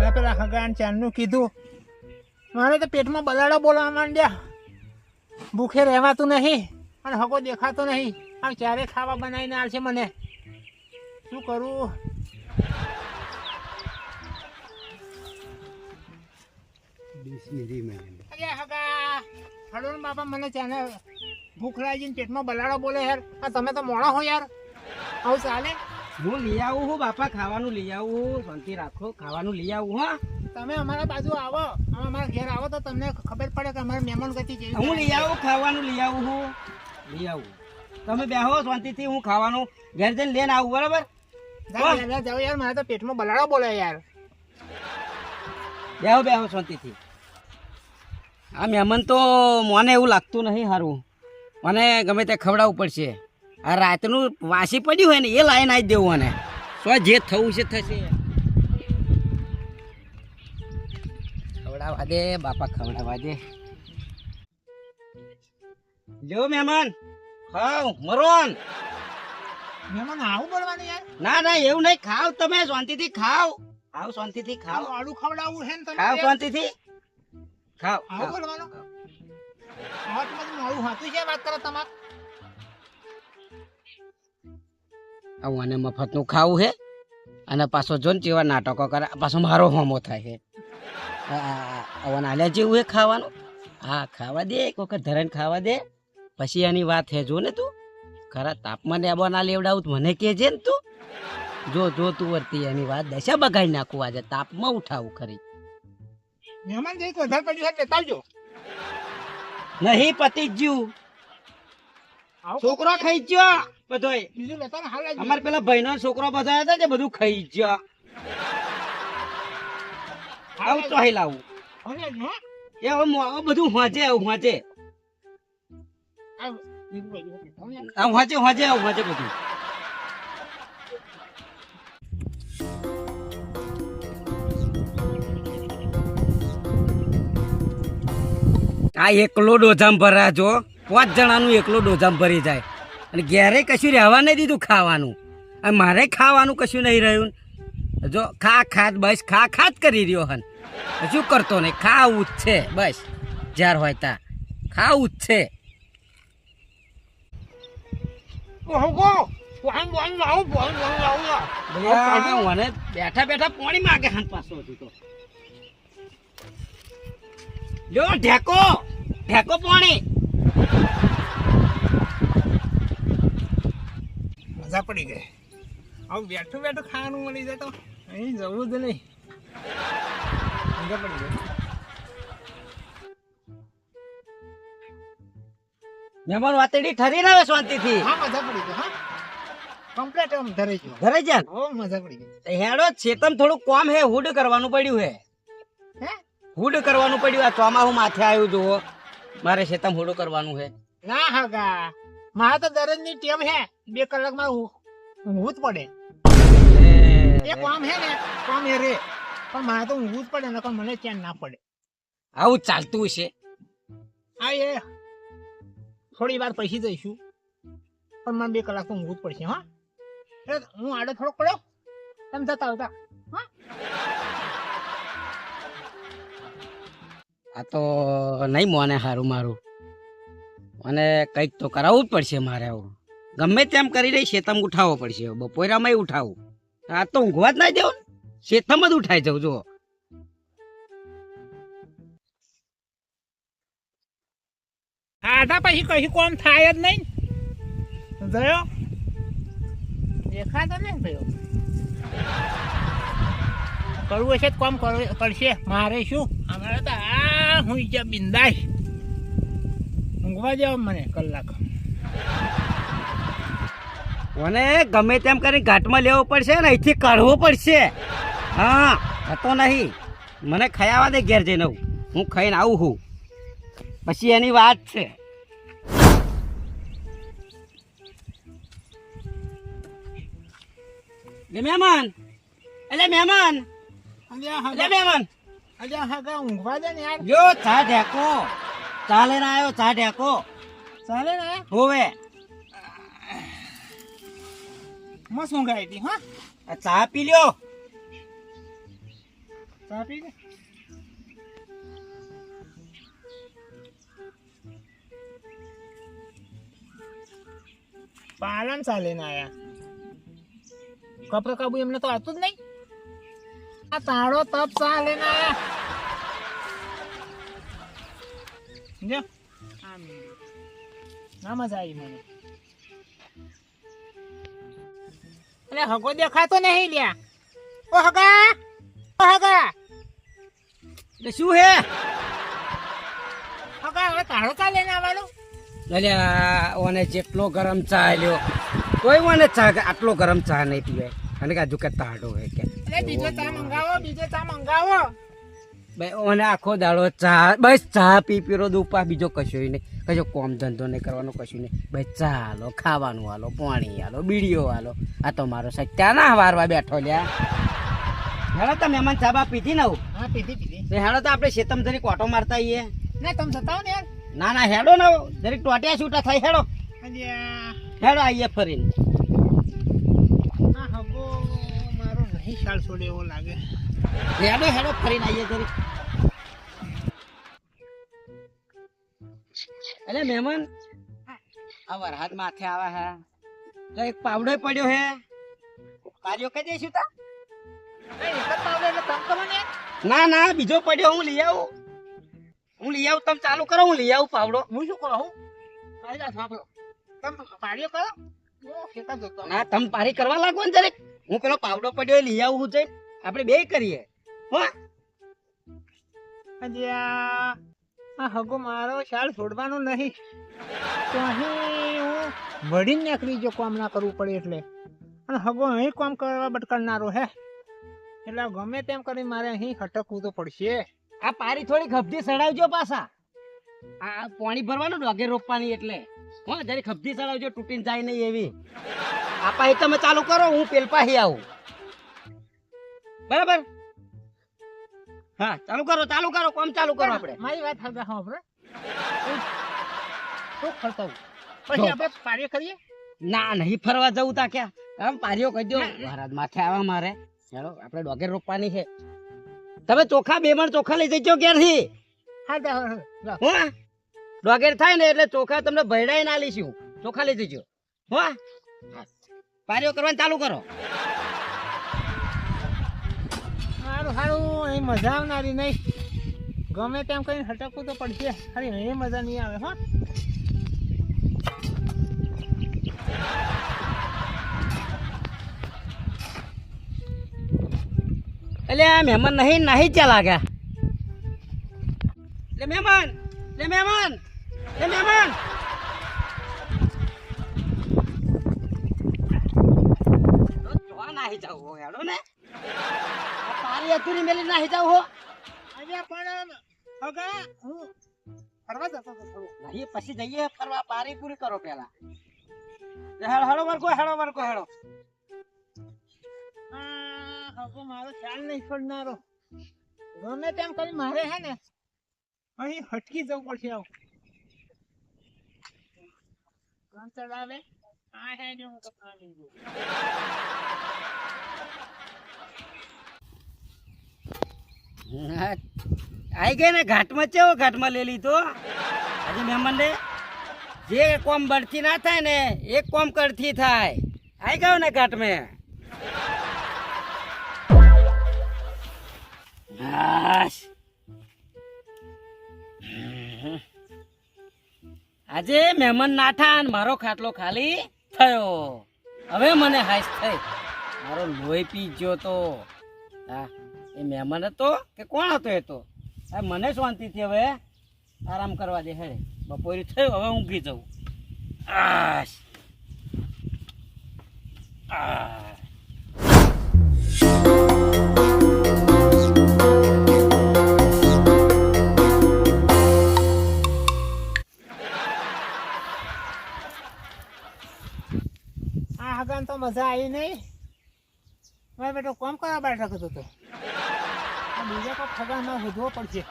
મને પેલા હગાન ચાંદનું કીધું, મારે તો પેટમાં બલાડો બોલવા માંડ્યા. ભૂખે રહેવાતું નહીં અને હગો દેખાતો નહીં. આ ચારે ખાવા બનાવીને આવશે મને. શું કરું? અરે હગા હડો ને બાપા, મને ચાને ભૂખ લાગી, પેટમાં બલાડો બોલે યાર. આ તમે તો મોડા હો યાર, આવું ચાલે? હું લઈ આવું હું બાપા, ખાવાનું લઈ આવું. શાંતિ રાખો, ખાવાનું લઈ આવું. હા, તમે અમારા બાજુ આવો, અમારા ઘેર આવો તો તમને ખબર પડે કે અમારે મહેમાન ગતિ જેવી. હું લઈ આવું, ખાવાનું લઈ આવું. હું લઈ આવું, તમે બેહો શાંતિથી. હું ખાવાનું ઘેર જઈને લઈને આવું. બરાબર? જાઓ યાર, મારે તો પેટમાં બલાડો બોલે યાર. બેહો બેહો શાંતિથી. આ મહેમાન તો મને એવું લાગતું નહીં સારું. મને ગમે તે ખવડાવવું પડશે. આ રાતનું વાસી પડ્યું હોય ને એ લાઈન આવી દેવું. મને શું જે થવું છે થશે. ખવડાવવા દે બાપા, ખવડાવવા દે. જો મહેમાન ખાવ મરોન. મહેમાન આવું બોલવાનું યાર? ના ના એવું નહીં, ખાવ તમે શાંતિથી ખાવ. આવ શાંતિથી ખાવ. આડું ખવડાવવું છે ને તમે? ખાવ શાંતિથી ખાવ. આવું બોલવાનું? આ તો બધું મોડું હાથું છે, વાત કરો તમારે. આવું અને મફતનું ખાવું છે અને પાછો જો ને જેવા નાટકો કરે, પાછો મારો હોમો થાય છે. આવા નાલ્યા જેવું છે ખાવાનું. હા ખાવા દે, એક વખત ધરાઈને ખાવા દે, પછી એની વાત છે. જો ને તું ખરા તાપમાન એબો ના લેવડાવું મને કહેજે ને તું. જો જો તું વર્તી એની વાત દશા બગાડી નાખું. આજે તાપમાં ઉઠાવું ખરી. મહેમાન જઈ વધારે પડ્યું છે લેતા આવજો. નહીં પતી ગયું, છોકરો ખાઈ ગયો બધોય. બીજું લેતા ને હાલ આવજો. અમારે પેલા ભાઈનો છોકરો બધા હતા જે બધું ખાઈ ગયો. આવું તો અહીં લાવું. હવે આવજો, હો. એ હવે બધું હોજે આવું હોજે. આવ, બીજું બધું લેતા આવજો. આવું હોજે હોજે આવું હોજે બધું. આ એકલો ડોઝામ ભરા જો, 5 જણાનું એકલો ડોઝામ ભરી જાય અને ઘેરે કશું રહેવા નહીં દીધું ખાવાનું. અને મારે ખાવાનું કશું નહીં રહ્યું. જો ખા ખાત બસ ખા ખાત કરી રહ્યો હન. શું કરતો નહીં, ખાવું જ છે બસ. જ્યાર હોય ત્યાં ખાવું જ છે. ઓહો ગો પાણી લાવો, પાણી લાવો. મને બેઠા બેઠા પાણી માગે હન પાછો હતું તો. લો ઢેકો ઢેકો પાણી. મજા પડી ગઈ. આવું બેઠું બેઠું ખાવાનું મળી જાય તો અહીં જવું જ નહીં. મજા પડી ગઈ. મહેમાન વાતડી ઠરી ના શાંતિથી. હા મજા પડી ગઈ. હા કમ્પ્લીટ આમ ધરાઈ ગયું. ઘરે જા. હો મજા પડી ગઈ. હેડો છેતમ થોડું કોમ હે, હુડ કરવાનું પડ્યું હે. હે હુડ કરવાનું પડ્યું. આ ચોમાસું માથે આવ્યું જુઓ, મારે છેતમ હુડ કરવાનું હે. ના હગા, મારે તો દરરોજની ટેવ હે. 2 કલાકમાં ઊંઘવું જ પડે. એ કામ હે ને, કામ હે રે, પણ મારે તો ઊંઘવું જ પડે ને, મને ચેન ના પડે. આવું ચાલતું છે. હા એ થોડી વાર પછી જઈશું, પણ મને 2 કલાક તો ઊંઘવું જ પડશે. હા એટલે હું આડો થોડોક પડ્યો, તમે જતા આવતા. હા આ તો નહીં મોને સારું મારું. મને કંઈક તો કરાવવું જ પડશે મારે. આવું ગમે તેમ કરી રહી શેતમ ઉઠાવવો પડશે. બપોરામાં ઉઠાવું. આ તો ઊંઘવા જ ના દેવું, શેતમ જ ઉઠાઈ જાઉં. જો આધા પછી કશું કોમ થાય જ નહીં. જયો દેખાતો નહીં થયો. કરવું હશે તો કોમ કરશે. મારે શું, અમારે તો આ હું જ્યાં બિંદાસ ઊંઘવા જાવ મને કલાક. મને ગમે તેમ કરીને ઘાટમાં લેવો પડશે ને, અહીંથી કાઢવો પડશે. હા થતો નહીં. મને ખાવા દે ઘેર જઈને. હું ખાઈને આવું છું, પછી એની વાત છે. મહેમાન, એટલે મહેમાન, એટલે મહેમાન, ઊંઘવા દે ને યાર. જો ચા ઢેકો, ચા લઈને આવ્યો. ચા ઢેકો ચાલે ને હોવે. મસ્ત ઊંઘ આવી હતી. હા આ ચા પી લ્યો. ચા પી લે. પાલન ચાલે ને આયા કપડે કાબુ એમને તો આવતું જ નહીં. આ તાળો તપ ચાલે ને આયા જો આમ ના મજા આવી મને. એટલે હગો દેખાતો નહીં લ્યા. ઓ હગા, ઓ હગા, એટલે શું હે હગા હવે તાળો ચાલે ને આવવાનું. અલ્યા ઓને જેટલો ગરમ ચા લ્યો કોઈ મને ચા આટલો ગરમ ચા નહીં પીવાય અને કાજુ કે તાડો હે કે એટલે બીજો ચા મંગાવો, બીજો ચા મંગાવો. ભાઈ ઓને આખો દાડો ચા બસ ચા પી પીરો દુપા બીજો કશું નહીં કશો કોમ ધંધો નહીં કરવાનો કશું નહીં ભાઈ ચા હાલો ખાવાનું હાલો પાણી હાલો બીડીઓ હાલો આ તો મારો સત્યા ના વારવા બેઠો લ્યા હેડો તો મહેમાન ચા બા પીધી ને હા પીધી પીધી. હેડો તો આપણે શેતમ જરી કોટો મારતા આવીએ. ના તમે સતાવો ને યાર. ના ના હેડો ને જરીક ટોટિયા છૂટા થાય હેડો અલ્યા હેડો આવીએ ફરીને. આ હગો મારો નહીં શાલ છોડે એવો લાગે. હેડો હેડો ફરીને આવીએ જરીક. અરે મહેમાન આ વરસાદ માથે આવે હે તો એક પાવડો પડ્યો હે કાર્યો કહી દઈશું તા. એક જ પાવડો એટલે તમ કરો ને. ના ના બીજો પડ્યો હું લઈ આવું તમે ચાલુ કરો હું લઈ આવું પાવડો. હું શું કહું મારી વાત સાંભળો. તમે પાડ્યો કરો ખેતર જોતો. ના તમે પારી કરવા લાગો ને જરીક હું પેલો પાવડો પડ્યો એ લઈ આવું હું જઈને આપણે બે કરીએ હો. અલ્યા આ હગો મારો શાલ છોડવાનો નહીં તો અહીં હું વળીને નીકળી જો કામ ના કરવું પડે એટલે. અને હગો અહીં કામ કરવા બટકારનારો હે એટલે ગમે તેમ કરી મારે અહીં હટકવું તો પડશે. આ પારી થોડી ખપધી સડાવજો પાછા આ પાણી ભરવાનું ડોગે રોપવાની એટલે હો જરી ખપધી સડાવજો તૂટીને જાય નહીં એવી. આ પાહી તમે ચાલુ કરો હું પેલ પાહી આવું બરાબર. હા ચાલુ કરો કામ ચાલુ કરો આપણે. મારી વાત હગા સાંભળો. શું કરતો પછી આપણે કાર્ય કરીએ. ના નહીં ફરવા જવું તા ક્યાં આમ પારીઓ કહી દો મહારાજ માથે આવા મારે ચાલો આપણે ડોગે રોપવાની છે. તમે ચોખા 2 મણ ચોખા લઈ જજો ક્યારથી હા તો હો ડોગેર થાય ને એટલે ચોખા તમને ભયડાઈ ના લઈશું ચોખા લઈ જજો હો. પારીઓ કરવાનું ચાલુ કરો. સારું સારું અહીં મજા આવનારી નહીં. ગમે તેમ કરીને હટકવું તો પડશે. અરે અહીં મજા નહીં આવે હો. એટલે આ મહેમાન નહીં ચા લાગ્યા. લે મહેમાન નાહી જાવ હો હેડો ને પારી અતુરી મેલી નાહી જાવ હો. અરે પણ હગા હું ફરવા જતો હતો થોડું. નહીં પછી જઈએ ફરવા પારી પૂરી કરો પેલા. હેડો વરકો હેડો. હગો મારો ખ્યાલ નહીં છોડનારો. ગમે તેમ કરી મારે હે ને અહીં હટકી જવું પડશે. આવું કામ ચલાવે આ હે ને હું તો પાણી દઉં. આઈ ગઈ ને ઘાટમાં લઈ લીધો આજે મહેમાન ને જે કોમ બળથી ના થાય ને એક કોમ કરથી થાય. આઈ ગયો ને ઘાટમાં. આજે મહેમાન નાઠા ને મારો ખાટલો ખાલી થયો. હવે મને હાશ થઈ મારો લોહી પી ગયો તો. હા એ મહેમાન હતો કે કોણ હતો એ તો મને શાંતિથી હવે આરામ કરવા દે. હે બપોરે થયું હવે ઊંઘી જવું. આ હગાન તો મજા આવી નહીં. મારે બેટો કોમ કરવા બેઠો હતો તો બીજા કોઈ ફગામાં શોધવો પડશે.